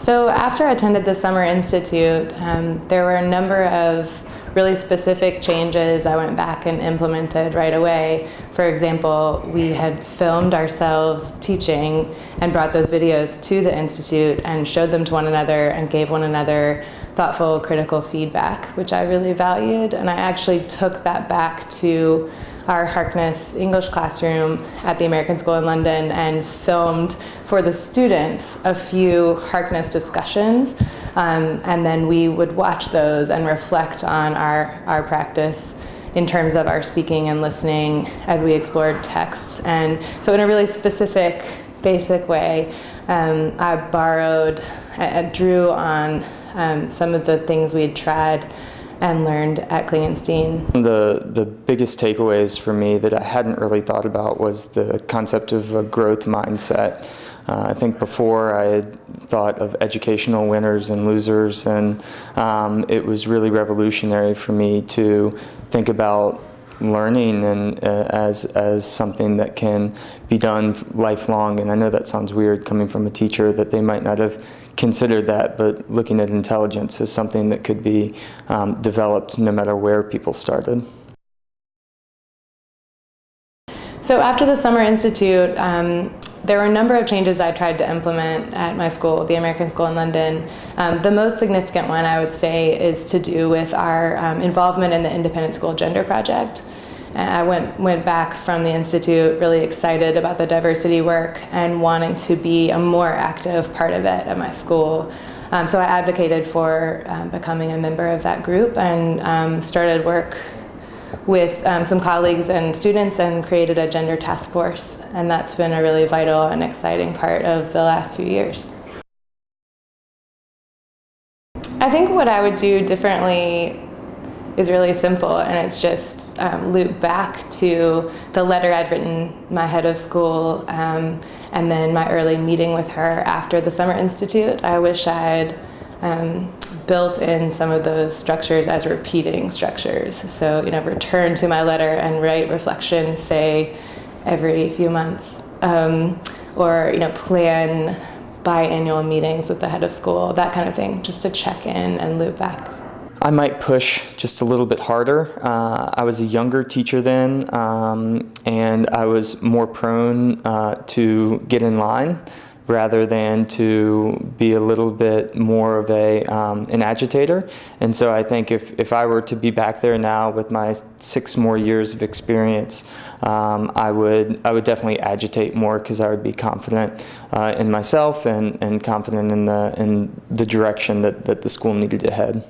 So after I attended the Summer Institute, there were a number of really specific changes I went back and implemented right away. For example, we had filmed ourselves teaching and brought those videos to the Institute and showed them to one another and gave one another thoughtful, critical feedback, which I really valued. And I actually took that back to our Harkness English classroom at the American School in London and filmed for the students a few Harkness discussions. And then we would watch those and reflect on our practice in terms of our speaking and listening as we explored texts. And so in a really specific, basic way, I drew on some of the things we had tried and learned at Kling1. The biggest takeaways for me that I hadn't really thought about was the concept of a growth mindset. I think before I had thought of educational winners and losers, and it was really revolutionary for me to think about learning and as something that can be done lifelong. And I know that sounds weird coming from a teacher, that they might not have considered that, but looking at intelligence as something that could be developed no matter where people started. So after the Summer Institute, there were a number of changes I tried to implement at my school, the American School in London. The most significant one, I would say, is to do with our involvement in the Independent School Gender Project. I went back from the Institute really excited about the diversity work and wanting to be a more active part of it at my school. So I advocated for becoming a member of that group and started work with some colleagues and students and created a gender task force. And that's been a really vital and exciting part of the last few years. I think what I would do differently is really simple, and it's just loop back to the letter I'd written my head of school and then my early meeting with her after the Summer Institute. I wish I'd built in some of those structures as repeating structures. So, return to my letter and write reflections, say, every few months. Or, plan biannual meetings with the head of school, that kind of thing, just to check in and loop back. I might push just a little bit harder. I was a younger teacher then, and I was more prone to get in line rather than to be a little bit more of an agitator. And so I think if I were to be back there now with my 6 more years of experience, I would definitely agitate more, because I would be confident in myself and confident in the direction that the school needed to head.